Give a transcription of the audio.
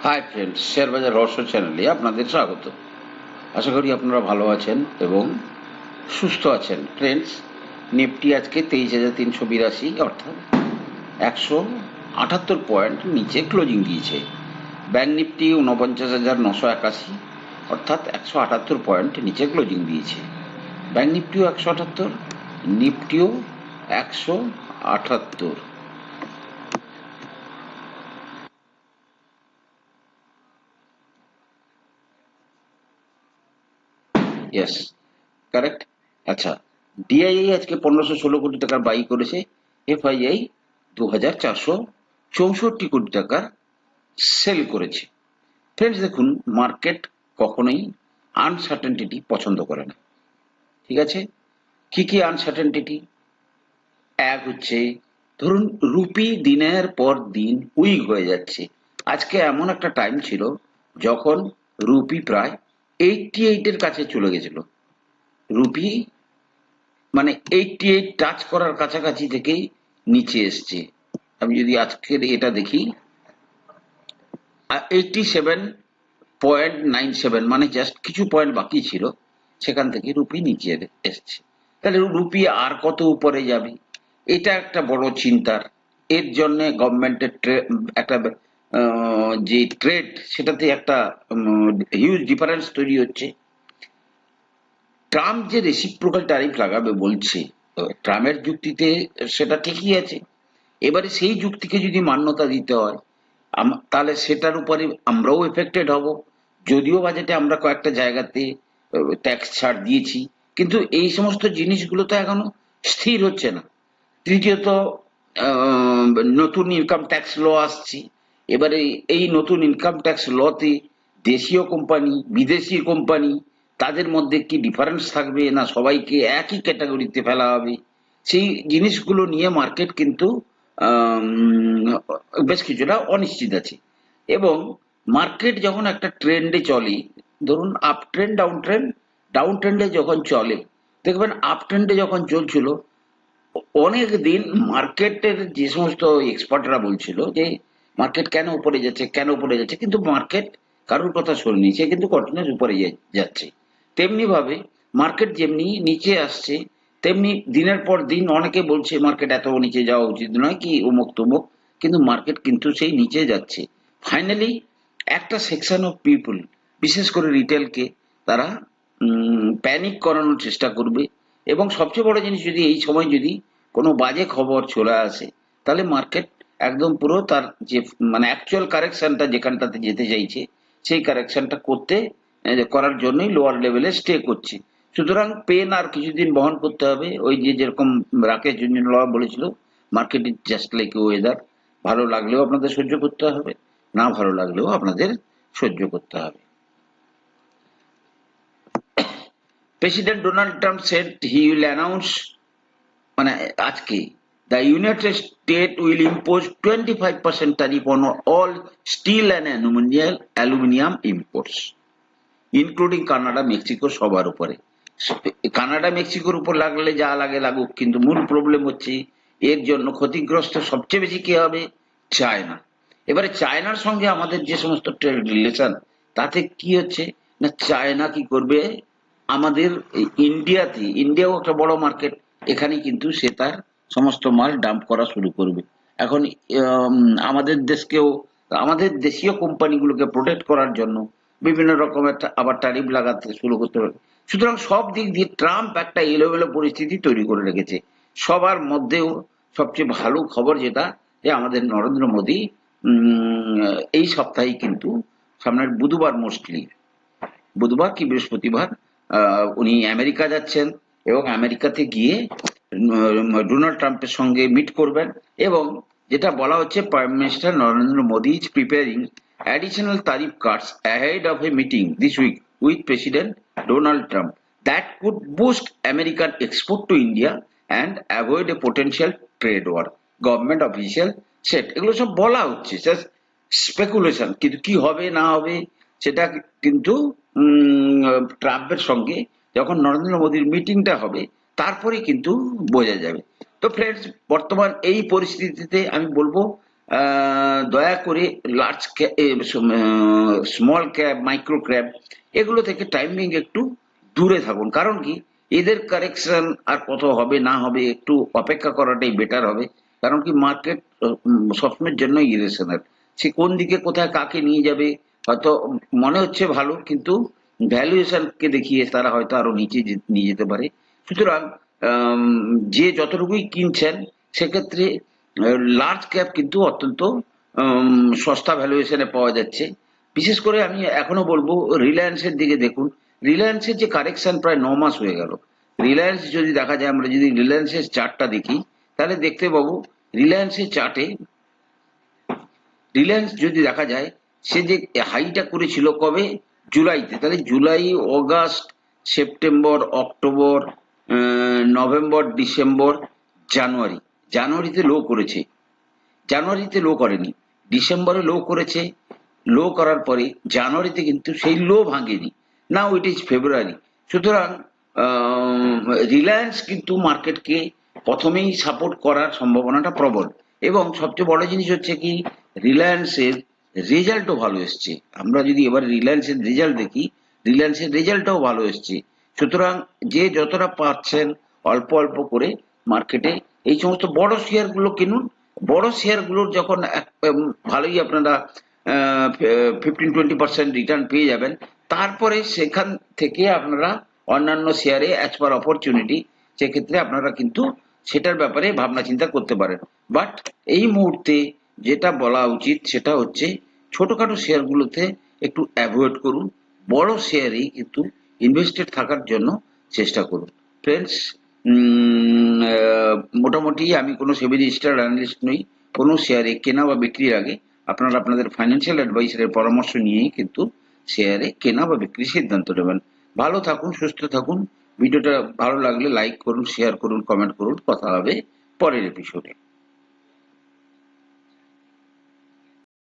Hi friends, share বাজার রহস্য চ্যানেলে আপনাদের স্বাগত। আশা করি আপনারা ভালো আছেন এবং সুস্থ আছেন। ফ্রেন্ডস, নিফটি আজকে 23,382 অর্থাৎ 178 পয়েন্ট নিচে ক্লোজিং দিয়েছে। ব্যাংক নিফটি 49,981 অর্থাৎ 178 পয়েন্ট নিচে ক্লোজিং দিয়েছে। ব্যাংক নিফটিও 178, নিফটিও 178। Yes, correct. আচ্ছা, ডিআইআই আজকে 1516 কোটি টাকার বাই করেছে, এফআইআই 2,464 কোটি টাকার সেল করেছে। ফ্রেন্ডস, দেখুন, মার্কেট কখনোই আনসার্টেনটি পছন্দ করে না। ঠিক আছে, কি কি আনসার্টেনটি? এক হচ্ছে, ধরুন, রুপি দিনের পর দিন উইক হয়ে যাচ্ছে। আজকে এমন একটা টাইম ছিল যখন রুপি প্রায় 88-এর কাছে চলে গেছিল। রুপি মানে 88 টাচ করার কাছাকাছি থেকেই নিচে এসছে। আমি যদি আজকের এটা দেখি, 87.97, মানে জাস্ট কিছু পয়েন্ট বাকি ছিল, সেখান থেকে রুপি নিচে এসছে। তাহলে রুপি আর কত উপরে যাবে? এটা একটা বড় চিন্তার। এর জন্য গভর্নমেন্টের একটা যে ট্রেড, সেটাতে একটা হিউজ ডিফারেন্স তৈরি হচ্ছে। ট্রাম্প যে রেসিপ্রোকাল ট্যারিফ লাগাবে বলছে, ট্রাম্পের যুক্তিতে সেটা ঠিকই আছে। এবারে সেই যুক্তিকে যদি মান্যতা দিতে হয়, তাহলে সেটার উপরে আমরাও এফেক্টেড হব। যদিও বাজেটে আমরা কয়েকটা জায়গাতে ট্যাক্স ছাড় দিয়েছি, কিন্তু এই সমস্ত জিনিসগুলো তো এখনো স্থির হচ্ছে না। তৃতীয়ত, নতুন ইনকাম ট্যাক্স ল আসছে। এবারে এই নতুন ইনকাম ট্যাক্স লতে দেশীয় কোম্পানি, বিদেশি কোম্পানি, তাদের মধ্যে কি ডিফারেন্স থাকবে, না সবাইকে একই ক্যাটাগরিতে ফেলা হবে? সেই জিনিসগুলো নিয়ে মার্কেট কিন্তু বেশ কিছুটা অনিশ্চিত আছে। এবং মার্কেট যখন একটা ট্রেন্ডে চলে, ধরুন আপ ট্রেন্ড, ডাউন ট্রেন্ডে যখন চলে, দেখবেন আপ ট্রেন্ডে যখন চলছিল অনেক দিন, মার্কেটের যে সমস্ত এক্সপার্টরা বলছিল যে মার্কেট কেন উপরে যাচ্ছে, কেন উপরে যাচ্ছে, কিন্তু মার্কেট কারোর কথা শোনেনি, সে কিন্তু কন্টিনিউস উপরে যাচ্ছে। তেমনি ভাবে মার্কেট যেমনি নিচে আসছে, তেমনি দিনের পর দিন অনেকে বলছে মার্কেট এত নিচে যাওয়া উচিত নয়, কি অমুক তমুক, কিন্তু মার্কেট কিন্তু সেই নিচে যাচ্ছে। ফাইনালি একটা সেকশন অফ পিপল, বিশেষ করে রিটেলকে, তারা প্যানিক করানোর চেষ্টা করবে। এবং সবচেয়ে বড় জিনিস, যদি এই সময় যদি কোনো বাজে খবর চলে আসে, তাহলে মার্কেট একদম পুরো তার যে মানে অ্যাকচুয়াল কারেকশনটা যেখানটাতে যেতে চাইছে, সেই কারেকশনটা করার জন্যই লোয়ার লেভেলে স্টে করছে। সুতরাং পেন আর কিছুদিন বহন করতে হবে। ওই যে যেরকম রাকেশ ঝুনঝুনওয়ালা বলেছিল, market is just like weather. ভালো লাগলেও আপনাদের সহ্য করতে হবে, না ভালো লাগলেও আপনাদের সহ্য করতে হবে। President Donald Trump said he will announce, মানে আজকে, the United States will impose 25% tariff on all steel and aluminum imports, including Canada, Mexico, সবার উপরে। কানাডা মেক্সিকোর উপর লাগলে যা লাগে লাগুক, কিন্তু মূল প্রবলেম হচ্ছে এর জন্য ক্ষতিগ্রস্ত সবচেয়ে বেশি কে হবে? চায়না। এবারে চায়নার সঙ্গে আমাদের যে সমস্ত ট্রেড রিলেশন, তাতে কি হচ্ছে না, চায়না কি করবে, আমাদের ইন্ডিয়াও একটা বড় মার্কেট, এখানে কিন্তু সে তার সমস্ত মাল ডাম্প করা শুরু করবে। এখন আমাদের দেশকেও, আমাদের দেশীয় কোম্পানিগুলোকে প্রোটেক্ট করার জন্য বিভিন্ন রকমের আবার ট্যারিফ লাগাতে শুরু করতে পারবে। সুতরাং সব দিক দিয়ে ট্রাম্প একটা এলোমেলো পরিস্থিতি তৈরি করে রেখেছে। সবার মধ্যেও সবচেয়ে ভালো খবর যেটা, যে আমাদের নরেন্দ্র মোদী এই সপ্তাহে কিন্তু সামনের বুধবার, মোস্টলি বুধবার কি বৃহস্পতিবার, উনি আমেরিকা যাচ্ছেন এবং আমেরিকাতে গিয়ে ডোনাল্ড ট্রাম্পের সঙ্গে মিট করবেন। এবং যেটা বলা হচ্ছে, prime minister Narendra Modi is preparing additional tariff cuts ahead of a meeting this week with President Donald Trump that could boost American export to India and avoid a potential trade war, government official set. এগুলো সব বলা হচ্ছে, just speculation, কিন্তু কি হবে না হবে সেটা কিন্তু ট্রাম্পের সঙ্গে যখন নরেন্দ্র মোদীর মিটিংটা হবে, তারপরে কিন্তু বোঝা যাবে। তো ফ্রেন্ডস, বর্তমান এই পরিস্থিতিতে আমি বলবো দয়া করে large small cap, micro cap এগুলো থেকে টাইমিং একটু দূরে থাকুন। কারণ কি, এদের কারেকশন আর কত হবে না হবে একটু অপেক্ষা করাটাই বেটার হবে। কারণ কি, মার্কেট সবসময়ের জন্য ইরেশনাল, সে কোন দিকে কোথায় কাকে নিয়ে যাবে হয়তো মনে হচ্ছে ভালো, কিন্তু ভ্যালুয়েশনকে দেখিয়ে তারা হয়তো আরো নিচে নিয়ে যেতে পারে। সুতরাং আম, যে যতটুকুই কিনছেন সেক্ষেত্রে লার্জ ক্যাপ কিন্তু অত্যন্ত সস্তা ভ্যালুয়েশনে পাওয়া যাচ্ছে। বিশেষ করে আমি এখনো বলবো রিলায়েন্সের দিকে দেখুন। রিলায়েন্সের যে কারেকশন প্রায় 9 মাস হয়ে গেল। রিলায়েন্স যদি দেখা যায়, আমরা যদি রিলায়েন্সের চার্টটা দেখি তাহলে দেখতে পাবো রিলায়েন্সের চার্টে, রিলায়েন্স যদি দেখা যায় সে যে হাইটা করেছিল কবে, জুলাইতে, তাহলে July, August, September, October, November, December, January, জানুয়ারিতে লো করেছে, জানুয়ারিতে লো করেনি, ডিসেম্বরে লো করেছে। লো করার পরে জানুয়ারিতে কিন্তু সেই লো ভাঙেনি। নাও ইট ইজ ফেব্রুয়ারি। সুতরাং রিলায়েন্স কিন্তু মার্কেটকে প্রথমেই সাপোর্ট করার সম্ভাবনাটা প্রবল। এবং সবচেয়ে বড় জিনিস হচ্ছে কি, রিলায়েন্সের রেজাল্টও ভালো এসছে। আমরা যদি এবার রিলায়েন্সের রেজাল্ট দেখি, রিলায়েন্সের রেজাল্টটাও ভালো এসছে। সুতরাং যে যতটা পাচ্ছেন অল্প অল্প করে মার্কেটে এই সমস্ত বড় শেয়ারগুলো কিনুন। বড় শেয়ারগুলোর যখন ভালোই আপনারা 15-20% রিটার্ন পেয়ে যাবেন, তারপরে সেখান থেকে আপনারা অন্যান্য শেয়ারে অ্যাজ পার অপরচুনিটি, সেক্ষেত্রে আপনারা কিন্তু সেটার ব্যাপারে ভাবনা চিন্তা করতে পারেন। বাট এই মুহূর্তে যেটা বলা উচিত সেটা হচ্ছে ছোটখাটো শেয়ারগুলোতে একটু অ্যাভয়েড করুন, বড় শেয়ারেই কিন্তু ইনভেস্টেড থাকার জন্য চেষ্টা করুন। ফ্রেন্ডস, মোটামুটি আমি কোনো সেবি রেজিস্টার্ড অ্যানালিস্ট নই। কোনো শেয়ারে কেনা বা বিক্রির আগে আপনারা আপনাদের ফাইন্যান্সিয়াল অ্যাডভাইসারের পরামর্শ নিয়েই কিন্তু শেয়ারে কেনা বা বিক্রির সিদ্ধান্ত নেবেন। ভালো থাকুন, সুস্থ থাকুন। ভিডিওটা ভালো লাগলে লাইক করুন, শেয়ার করুন, কমেন্ট করুন। কথা হবে পরের এপিসোডে।